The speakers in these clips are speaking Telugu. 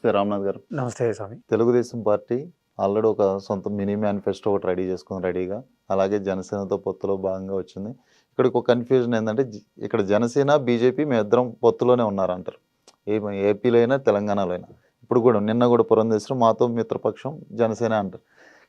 నమస్తే రామ్నాథ్ గారు. నమస్తే స్వామి. తెలుగుదేశం పార్టీ ఆల్రెడీ ఒక సొంత మినీ మేనిఫెస్టో ఒకటి రెడీ చేసుకుంది రెడీగా. అలాగే జనసేనతో పొత్తులో భాగంగా వచ్చింది. ఇక్కడికి ఒక కన్ఫ్యూజన్ ఏంటంటే ఇక్కడ జనసేన బీజేపీ మేమిద్దరం పొత్తులోనే ఉన్నారంటారు. ఏపీలో అయినా తెలంగాణలో అయినా. ఇప్పుడు కూడా నిన్న కూడా పురంధేశ్వరం మాతో మిత్రపక్షం జనసేన అంటారు.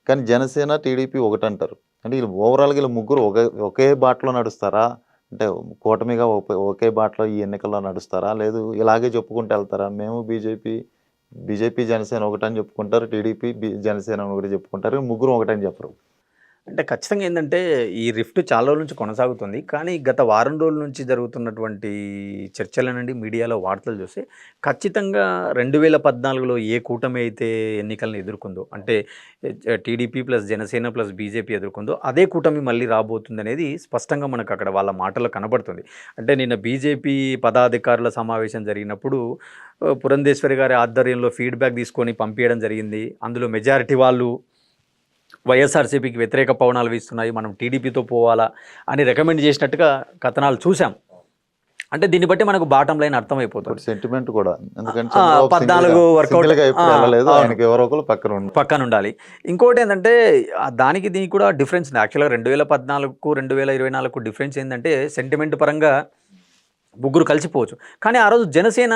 కానీ జనసేన టీడీపీ ఒకటి అంటారు. అంటే వీళ్ళు ఓవరాల్గా వీళ్ళు ముగ్గురు ఒకే బాటలో నడుస్తారా? అంటే కూటమిగా ఒకే బాటలో ఈ ఎన్నికల్లో నడుస్తారా? లేదు ఇలాగే చెప్పుకుంటూ వెళ్తారా? మేము బీజేపీ జనసేన ఒకటని చెప్పుకుంటారు, టీడీపీ జనసేన ఒకటి చెప్పుకుంటారు, ముగ్గురు ఒకటని చెప్పరు. అంటే ఖచ్చితంగా ఏంటంటే ఈ రిఫ్ట్ చాలా రోజుల నుంచి కొనసాగుతుంది. కానీ గత వారం రోజుల నుంచి జరుగుతున్నటువంటి చర్చలనండి, మీడియాలో వార్తలు చూస్తే ఖచ్చితంగా 2014లో ఏ కూటమి అయితే ఎన్నికలను ఎదుర్కొందో, అంటే TDP plus Janasena plus BJP ఎదుర్కొందో అదే కూటమి మళ్ళీ రాబోతుంది అనేది స్పష్టంగా మనకు అక్కడ వాళ్ళ మాటల్లో కనబడుతుంది. అంటే నిన్న బీజేపీ పదాధికారుల సమావేశం జరిగినప్పుడు పురంధేశ్వరి గారి ఆధ్వర్యంలో ఫీడ్బ్యాక్ తీసుకొని పంపించడం జరిగింది. అందులో మెజారిటీ వాళ్ళు వైఎస్ఆర్సీపీకి వ్యతిరేక పవనాలు వీస్తున్నాయి, మనం టీడీపీతో పోవాలా అని రికమెండ్ చేసినట్టుగా కథనాలు చూసాం. అంటే దీన్ని బట్టి మనకు బాటం లైన్ అర్థమైపోతుంది. సెంటిమెంట్ కూడా, ఎందుకంటే 14 వర్కౌట్ పక్కన ఉండాలి. ఇంకోటి ఏంటంటే దానికి దీనికి కూడా డిఫరెన్స్ ఉంది. యాక్చువల్గా 2014కు 2024కు డిఫరెన్స్ ఏంటంటే సెంటిమెంట్ పరంగా ముగ్గురు కలిసిపోవచ్చు. కానీ ఆ రోజు జనసేన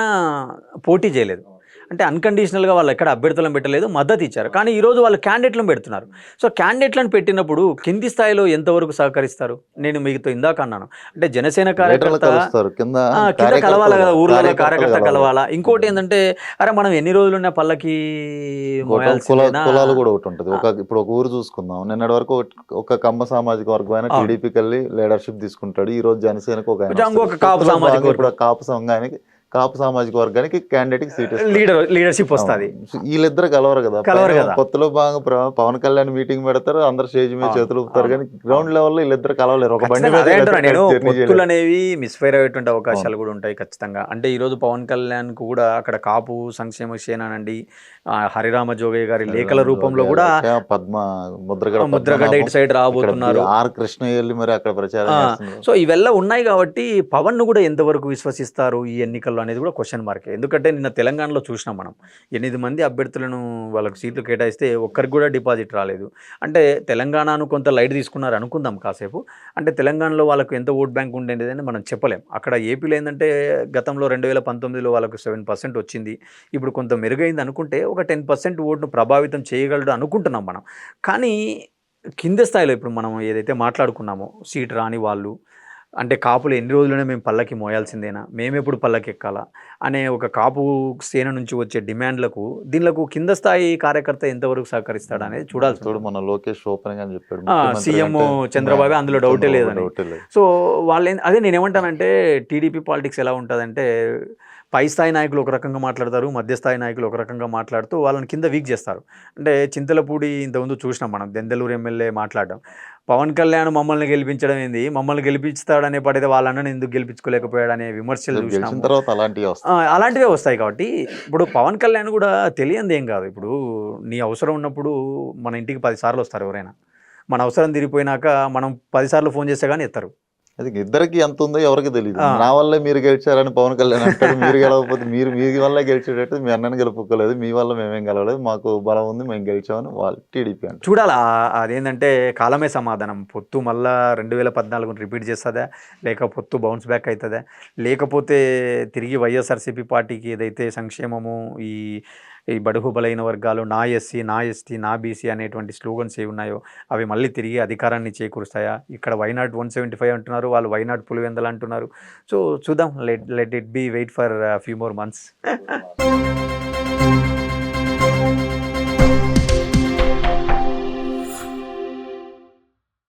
పోటీ చేయలేదు. అంటే అన్కండిషనల్గా వాళ్ళు ఎక్కడ అభ్యర్థులను పెట్టలేదు, మద్దతు ఇచ్చారు. కానీ ఈరోజు వాళ్ళు క్యాండిడేట్లను పెడుతున్నారు. సో క్యాండిడేట్లను పెట్టినప్పుడు కింది స్థాయిలో ఎంతవరకు సహకరిస్తారు? నేను మీతో ఇందాక అన్నాను, అంటే జనసేన కార్యకర్త కింద కలవాలా కదా, ఊర్లలో కార్యకర్త కలవాలా. ఇంకోటి ఏంటంటే అరే మనం ఎన్ని రోజులున్నా పల్లకి కులాలు కూడా ఒకటి ఉంటుంది. ఇప్పుడు ఒక ఊరు చూసుకుందాం, నిన్నటి వరకు ఒక కమ్మ సామాజిక వర్గం అయినా టీడీపీకి వెళ్ళి లీడర్షిప్ తీసుకుంటాడు. ఈ రోజు జనసేనకు ఒక కాపు సంఘానికి, కాపు సామాజిక వర్గానికి క్యాండిడేట్ సీట్ లీడర్షిప్ వస్తుంది. వీళ్ళిద్దరు కలవరు కదా. కొత్తలో బాగా పవన్ కళ్యాణ్ మీటింగ్ పెడతారు, అందరు స్టేజ్ మీద చేతులు ఊపుతారు, కానీ గ్రౌండ్ లెవెల్లో వీళ్ళిద్దరు కలవలేరు. ఒక బండి పొత్తులు అనేవి మిస్ఫైర్ అయ్యేటువంటి అవకాశాలు కూడా ఉంటాయి ఖచ్చితంగా. అంటే ఈ రోజు పవన్ కళ్యాణ్ కు కూడా అక్కడ కాపు సంక్షేమ సేనండి, హరిరామ జోగయ్య గారి లేఖల రూపంలో కూడా ముద్రగడ్డ ఇటు సైడ్ రాబోతున్నారు, ఆర్ కృష్ణయ్య వెళ్ళి మరి అక్కడ ప్రచారం. సో ఇవెల్లా ఉన్నాయి కాబట్టి పవన్ ను కూడా ఎంతవరకు విశ్వసిస్తారు ఈ ఎన్నికల్లో అనేది కూడా క్వశ్చన్ మార్కే. ఎందుకంటే నిన్న తెలంగాణలో చూసినాం మనం, 8 మంది అభ్యర్థులను వాళ్ళకు సీట్లు కేటాయిస్తే ఒక్కరికి కూడా డిపాజిట్ రాలేదు. అంటే తెలంగాణను కొంత లైట్ తీసుకున్నారు అనుకుందాం కాసేపు. అంటే తెలంగాణలో వాళ్ళకు ఎంత ఓట్ బ్యాంక్ ఉండేది అని మనం చెప్పలేం. అక్కడ ఏపీలో ఏంటంటే గతంలో 2019లో వాళ్ళకు 7% వచ్చింది. ఇప్పుడు కొంత మెరుగైంది అనుకుంటే ఒక 10% ఓటును ప్రభావితం చేయగలడు అనుకుంటున్నాం మనం. కానీ కింద స్థాయిలో ఇప్పుడు మనం ఏదైతే మాట్లాడుకున్నామో సీట్ రాని వాళ్ళు, అంటే కాపులు ఎన్ని రోజులైనా మేము పల్లకి మోయాల్సిందేనా, మేమెప్పుడు పల్లకి ఎక్కాలా అనే ఒక కాపు సేన నుంచి వచ్చే డిమాండ్లకు దీనిలకు కింద స్థాయి కార్యకర్త ఎంతవరకు సహకరిస్తాడు అనేది చూడాల్సి. మన లోకేష్ ఓపెన్ గా చెప్పాడు, సీఎం చంద్రబాబు, అందులో డౌటే లేదని. సో వాళ్ళు అదే నేనేమంటానంటే టీడీపీ పాలిటిక్స్ ఎలా ఉంటుందంటే పై స్థాయి నాయకులు ఒక రకంగా మాట్లాడతారు, మధ్యస్థాయి నాయకులు ఒక రకంగా మాట్లాడుతూ వాళ్ళని కింద వీక్ చేస్తారు. అంటే చింతలపూడి ఇంతకుముందు చూసినాం మనం, దెందలూరు ఎమ్మెల్యే మాట్లాడడం, పవన్ కళ్యాణ్ మమ్మల్ని గెలిపించడం ఏంది, మమ్మల్ని గెలిపిస్తాడనే పడితే వాళ్ళని ఎందుకు గెలిపించుకోలేకపోయాడనే విమర్శలు చూసినాం. అలాంటివే వస్తాయి. కాబట్టి ఇప్పుడు పవన్ కళ్యాణ్ కూడా తెలియంది ఏం కాదు. ఇప్పుడు నీ అవసరం ఉన్నప్పుడు మన ఇంటికి 10 సార్లు వస్తారు ఎవరైనా. మన అవసరం తిరిగిపోయినాక మనం 10 సార్లు ఫోన్ చేస్తే కానీ ఎత్తారు. అది ఇద్దరికి ఎంత ఉందో ఎవరికి తెలియదు. నా వల్లే మీరు గెలిచారని పవన్ కళ్యాణ్ అంటాడు, మీరు గెలవకపోతే మీ వల్ల గెలిచేటట్టు మీ అన్నని గెలుపుకోలేదు, మీ వల్ల మేమేం గెలవలేదు, మాకు బలం ఉంది, మేము గెలిచామని వాళ్ళు టీడీపీ అంటే చూడాలా. అదేంటంటే కాలమే సమాధానం. పొత్తు మళ్ళా 2014 రిపీట్ చేస్తుందా, లేక పొత్తు బౌన్స్ బ్యాక్ అవుతుందా, లేకపోతే తిరిగి వైఎస్ఆర్సీపీ పార్టీకి ఏదైతే సంక్షేమము, ఈ బడుగు బలైన వర్గాలు, నా ఎస్సీ, నా ఎస్టీ, నా బీసీ అనేటువంటి స్లోగన్స్ ఏవి ఉన్నాయో అవి మళ్ళీ తిరిగి అధికారాన్ని చేకూరుస్తాయా? ఇక్కడ వైనాట్ 175 అంటున్నారు, వాళ్ళు వైనాట్ పులివెందలు అంటున్నారు. సో చూద్దాం, let it be wait for few more months.